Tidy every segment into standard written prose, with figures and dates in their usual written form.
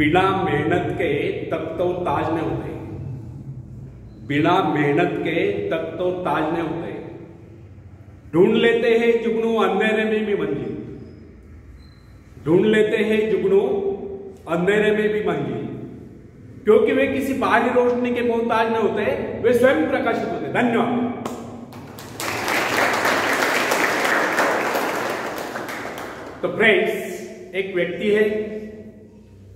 बिना मेहनत के तक तो ताज नहीं होते, बिना मेहनत के तक तो ताज नहीं होते। ढूंढ लेते हैं जुगनू अंधेरे में भी मंजिल, ढूंढ लेते हैं जुगनू अंधेरे में भी मंजिल, क्योंकि वे किसी बाहरी रोशनी के मोहताज नहीं होते, वे स्वयं प्रकाशित होते। धन्यवाद। तो फ्रेंड्स, एक व्यक्ति है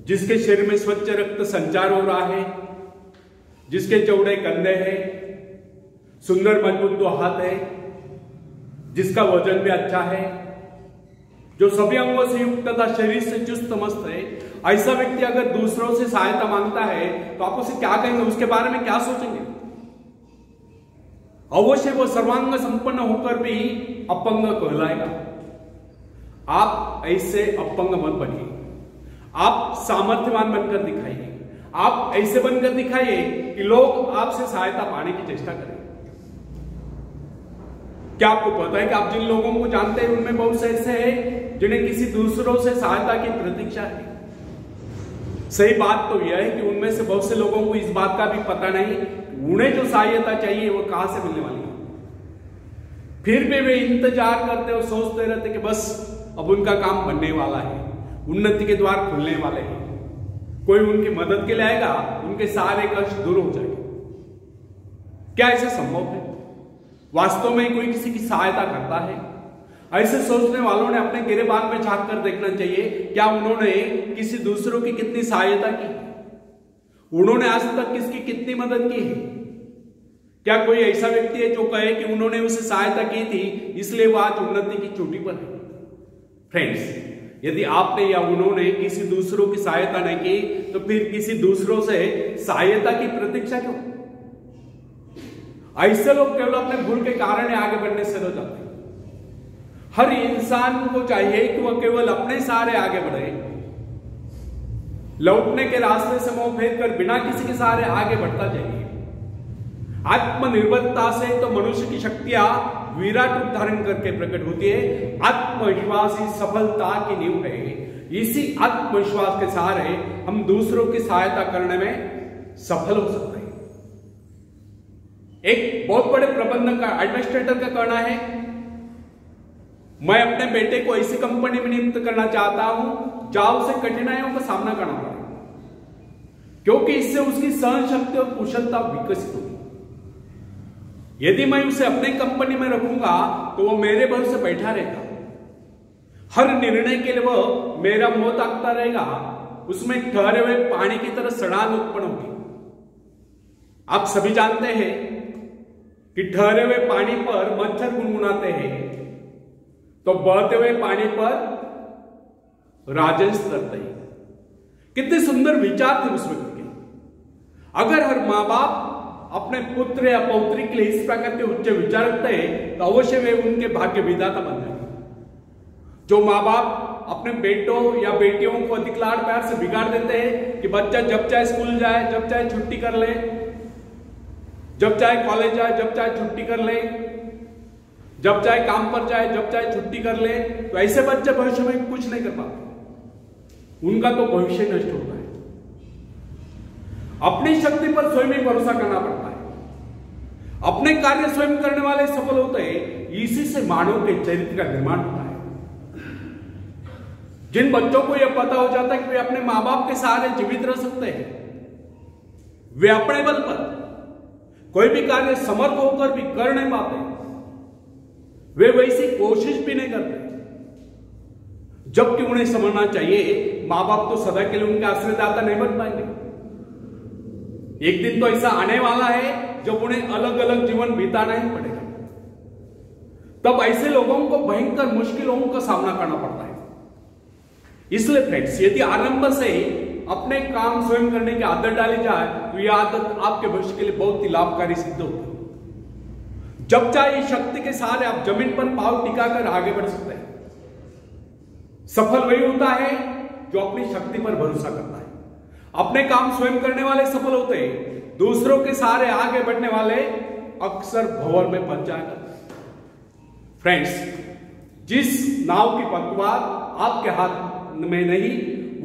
जिसके शरीर में स्वच्छ रक्त संचार हो रहा है, जिसके चौड़े कंधे हैं, सुंदर मजबूत दो हाथ है, जिसका वजन भी अच्छा है, जो सभी अंगों से युक्त तथा शरीर से चुस्त मस्त है। ऐसा व्यक्ति अगर दूसरों से सहायता मांगता है तो आप उसे क्या कहेंगे, उसके बारे में क्या सोचेंगे? अवश्य वो सर्वांग संपन्न होकर भी अपंग कहलाएगा। आप ऐसे अपंग मत बनिए, आप सामर्थ्यवान बनकर दिखाइए। आप ऐसे बनकर दिखाइए कि लोग आपसे सहायता पाने की चेष्टा करें। क्या आपको पता है कि आप जिन लोगों को जानते हैं उनमें बहुत से ऐसे हैं जिन्हें किसी दूसरों से सहायता की प्रतीक्षा है। सही बात तो यह है कि उनमें से बहुत से लोगों को इस बात का भी पता नहीं उन्हें जो सहायता चाहिए वो कहां से मिलने वाली है। फिर भी वे इंतजार करते और सोचते रहते कि बस अब उनका काम बनने वाला है, उन्नति के द्वार खुलने वाले हैं, कोई उनकी मदद के लिए आएगा, उनके सारे कष्ट दूर हो जाएंगे। क्या ऐसा संभव है? वास्तव में कोई किसी की सहायता करता है? ऐसे सोचने वालों ने अपने गिरेबान में झांक कर देखना चाहिए, क्या उन्होंने किसी दूसरों की कितनी सहायता की, उन्होंने आज तक किसकी कितनी मदद की है? क्या कोई ऐसा व्यक्ति है जो कहे कि उन्होंने उसे सहायता की थी इसलिए वो आज उन्नति की चोटी पर है? फ्रेंड्स, यदि आपने या उन्होंने किसी दूसरों की सहायता नहीं की तो फिर किसी दूसरों से सहायता की प्रतीक्षा क्यों? ऐसे लोग केवल अपने भूल के कारण आगे बढ़ने से रुक जाते हैं। हर इंसान को चाहिए कि वह केवल अपने सहारे आगे बढ़े, लौटने के रास्ते से मुंह फेर कर बिना किसी के सहारे आगे बढ़ता जाइए। आत्मनिर्भरता से तो मनुष्य की शक्तियां विराट रूप धारण करके प्रकट होती है। आत्मविश्वास ही सफलता की नींव है। इसी आत्मविश्वास के सहारे हम दूसरों की सहायता करने में सफल हो सकते हैं। एक बहुत बड़े प्रबंधक का, एडमिनिस्ट्रेटर का कहना है, मैं अपने बेटे को ऐसी कंपनी में नियुक्त करना चाहता हूं जहां उसे कठिनाइयों का सामना करना पड़े, क्योंकि इससे उसकी सहन शक्ति और कुशलता विकसित होगी। यदि मैं उसे अपने कंपनी में रखूंगा तो वो मेरे भरोसे बैठा रहेगा, हर निर्णय के लिए वो मेरा मुंह ताकता रहेगा, उसमें ठहरे हुए पानी की तरह सड़ान उत्पन्न होगी। आप सभी जानते हैं कि ठहरे हुए पानी पर मच्छर गुनगुनाते हैं तो बहते हुए पानी पर राजंस करते हैं। कितने सुंदर विचार थे उस व्यक्ति के। अगर हर मां बाप अपने पुत्र या पौत्री के लिए इस प्रकार के उच्च विचार रखते हैं तो अवश्य वे उनके भाग्य विधाता बन जाएंगे। जो माँ बाप अपने बेटों या बेटियों को अधिक लाड़ प्यार से बिगाड़ देते हैं कि बच्चा जब चाहे स्कूल जाए, जब चाहे छुट्टी कर ले, जब चाहे कॉलेज जाए, जब चाहे छुट्टी कर ले, जब चाहे काम पर जाए, जब चाहे छुट्टी कर ले, तो ऐसे बच्चे भविष्य में कुछ नहीं कर पाते, उनका तो भविष्य नष्ट होता है। अपनी शक्ति पर स्वयं ही भरोसा करना पड़ता है। अपने कार्य स्वयं करने वाले सफल होते हैं। इसी से मानव के चरित्र का निर्माण होता है। जिन बच्चों को यह पता हो जाता है कि वे अपने मां बाप के सहारे जीवित रह सकते हैं, वे अपने बल पर कोई भी कार्य समर्थ होकर भी कर नहीं पाते, वे वैसी कोशिश भी नहीं करते, जबकि उन्हें समझना चाहिए मां बाप तो सदा के लिए उनके आश्रयदाता नहीं बन पाएंगे। एक दिन तो ऐसा आने वाला है जब उन्हें अलग अलग जीवन बिताना ही पड़ेगा। तब ऐसे लोगों को भयंकर मुश्किलों का सामना करना पड़ता है। इसलिए फ्रेंड्स, यदि आरंभ से अपने काम स्वयं करने की आदत डाली जाए तो यह आदत आपके भविष्य के लिए बहुत ही लाभकारी सिद्ध होगी। जब चाहे शक्ति के सहारे आप जमीन पर पांव टिकाकर आगे बढ़ सकते हैं। सफल वही होता है जो अपनी शक्ति पर भरोसा करता है। अपने काम स्वयं करने वाले सफल होते हैं, दूसरों के सहारे आगे बढ़ने वाले अक्सर भंवर में फंस जाया करते हैं। फ्रेंड्स, जिस नाव की पतवार आपके हाथ में नहीं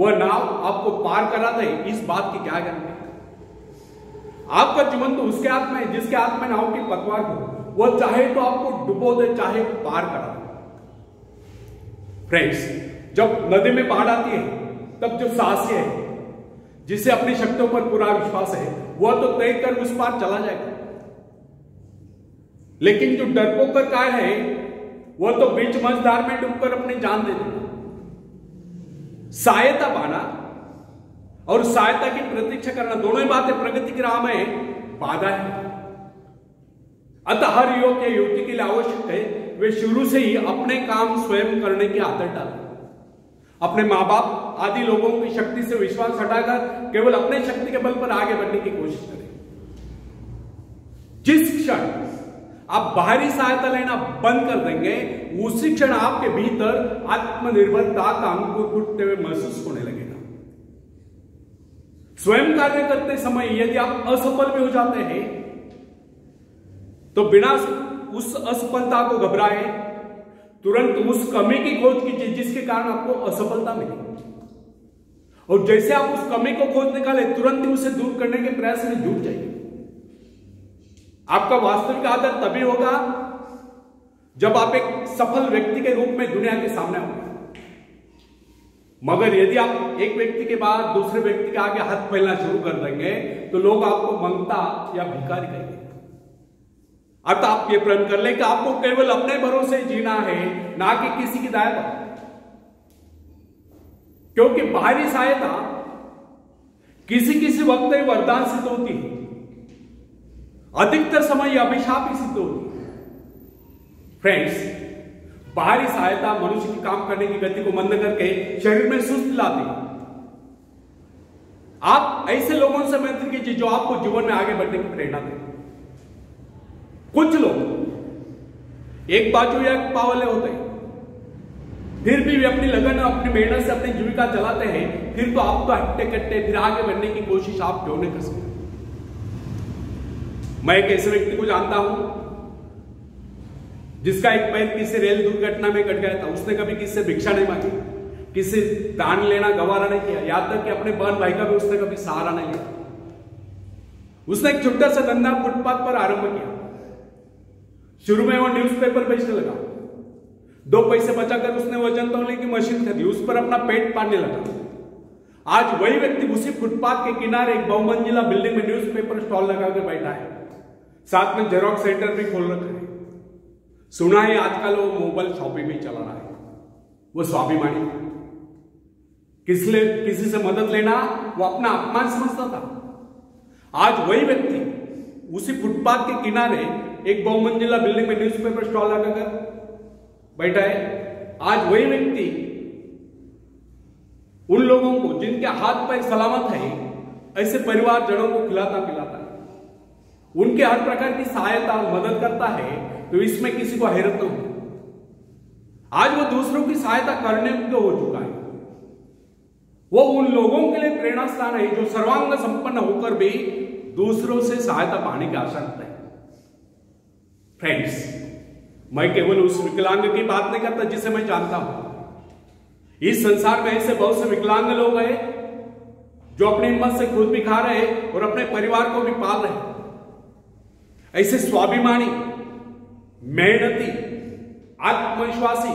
वह नाव आपको पार करा दे, इस बात की क्या गारंटी? आपका जीवन तो उसके हाथ में है जिसके हाथ में नाव की पतवार हो। वह चाहे तो आपको डुबो दे, चाहे पार करा दे। फ्रेंड्स, जब नदी में बाढ़ आती है तब जो साहसी है, जिसे अपनी शक्तियों पर पूरा विश्वास है, वह तो तैर कर उस पार चला जाएगा। लेकिन जो डरपोक कार है, वह तो बीच मझधार में डूबकर अपनी जान दे देगा। सहायता पाना और सहायता की प्रतीक्षा करना, दोनों ही बातें प्रगति की राह में बाधा है। अतः हर युवक या युवती के लिए आवश्यक है वे शुरू से ही अपने काम स्वयं करने की आदत डालें। अपने माँ बाप आदि लोगों की शक्ति से विश्वास हटाकर केवल अपने शक्ति के बल पर आगे बढ़ने की कोशिश करें। जिस क्षण आप बाहरी सहायता लेना बंद कर देंगे, उसी क्षण आपके भीतर आत्मनिर्भरता का अंकुर फूटते हुए महसूस होने लगेगा। स्वयं कार्य करते समय यदि आप असफल भी हो जाते हैं तो बिना उस असफलता को घबराए तुरंत उस कमी की खोज कीजिए जिसके कारण आपको असफलता मिली, और जैसे आप उस कमी को खोज निकाले तुरंत ही उसे दूर करने के प्रयास में जुट जाइए। आपका वास्तविक आदर तभी होगा जब आप एक सफल व्यक्ति के रूप में दुनिया के सामने होंगे। मगर यदि आप एक व्यक्ति के बाद दूसरे व्यक्ति के आगे हाथ फैलाना शुरू कर देंगे तो लोग आपको मंगता या भिखारी कहेंगे। अतः आप ये प्रण कर ले कि आपको केवल अपने भरोसे जीना है, ना कि किसी की दया पर। क्योंकि बाहरी सहायता किसी वक्त वरदान सिद्ध होती है, अधिकतर समय यह अभिशाप ही सिद्ध होती है। फ्रेंड्स, बाहरी सहायता मनुष्य की काम करने की गति को मंद करके शरीर में सुस्ती लाती है। आप ऐसे लोगों से मैत्री कीजिए जो आपको जीवन में आगे बढ़ने की प्रेरणा दें। कुछ लोग एक बाजू या एक पाव वाले होते हैं, फिर भी वे अपनी लगन और अपनी मेहनत से अपनी जीविका चलाते हैं, फिर तो आप तो हट्टे कट्टे फिर आगे बढ़ने की कोशिश आप क्यों नहीं कर सकते? मैं एक ऐसे व्यक्ति को जानता हूं जिसका एक पैर किसी रेल दुर्घटना में कट गया था। उसने कभी किसी से भिक्षा नहीं मांगी, किसी दान लेना गवारा नहीं किया, यहां तक कि अपने बहन भाई का भी उसने कभी सहारा नहीं लिया। उसने एक छोटा सा धंधा फुटपाथ पर आरंभ किया। शुरू में वो न्यूज़पेपर बेचने लगा, 2 पैसे बचाकर उसने वजन तौलने की मशीन खरीदी, उस पर अपना पेट पालने लगा। आज वही व्यक्ति उसी फुटपाथ के किनारे एक बहुमंजिला बिल्डिंग में न्यूज़पेपर स्टॉल लगाकर बैठा है, साथ में जेरॉक्स सेंटर भी खोल रखा है। सुना है आजकल वो मोबाइल शॉपिंग भी चला रहा है। वो स्वाभिमानी, किसी से मदद लेना वो अपना अपमान समझता था। आज वही व्यक्ति उसी फुटपाथ के किनारे एक बहुमंजिला बिल्डिंग में न्यूज़पेपर स्टॉल लगाकर बैठा है। आज वही व्यक्ति उन लोगों को जिनके हाथ पैर सलामत है, ऐसे परिवारजनों को खिलाता पिलाता है, उनके हर प्रकार की सहायता और मदद करता है। तो इसमें किसी को हैरत न हो। आज वो दूसरों की सहायता करने में हो चुका है। वो उन लोगों के लिए प्रेरणा स्थान है जो सर्वांग संपन्न होकर भी दूसरों से सहायता पाने की आशा रखते हैं। फ्रेंड्स, मैं केवल उस विकलांग की बात नहीं करता जिसे मैं जानता हूं। इस संसार में ऐसे बहुत से विकलांग लोग हैं जो अपनी हिम्मत से खुद भी खा रहे और अपने परिवार को भी पाल रहे। ऐसे स्वाभिमानी, मेहनती, आत्मविश्वासी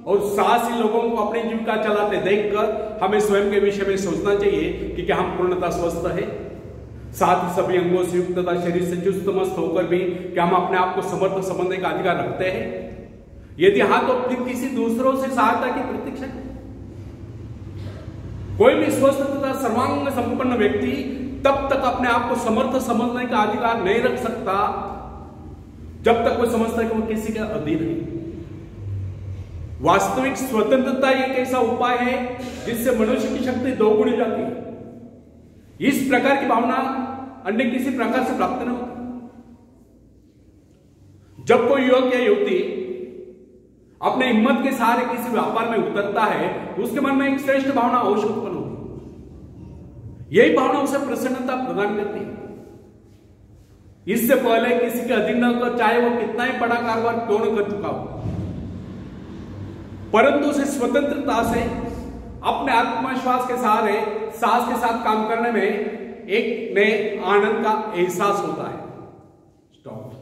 और साहसी लोगों को अपनी जीविका चलाते देखकर हमें स्वयं के विषय में सोचना चाहिए कि क्या हम पूर्णतः स्वस्थ है, साथ ही सभी अंगों से युक्त तथा शरीर से चुस्त मस्त होकर भी क्या हम अपने आप को समर्थ समझने का अधिकार रखते हैं? यदि हां तो फिर किसी दूसरों से सहायता की प्रतीक्षा। कोई भी स्वस्थ तथा सर्वांग संपन्न व्यक्ति तब तक अपने आप को समर्थ समझने का अधिकार नहीं रख सकता जब तक वो समझता है कि वो किसी के अधीन है। वास्तविक स्वतंत्रता एक ऐसा उपाय है जिससे मनुष्य की शक्ति दोगुनी हो जाती है। इस प्रकार की भावना अन्य किसी प्रकार से प्राप्त नहीं होती। जब कोई युवक या युवती अपने हिम्मत के सहारे किसी व्यापार में उतरता है तो उसके मन में एक श्रेष्ठ भावना अवश्य उत्पन्न होती है। यही भावना उसे प्रसन्नता प्रदान करती है। इससे पहले किसी के अधीन न होकर, चाहे वो कितना ही बड़ा कारोबार क्यों न कर चुका हो, परंतु उसे स्वतंत्रता से अपने आत्मविश्वास के सहारे साहस के साथ काम करने में एक नए आनंद का एहसास होता है। स्टॉप।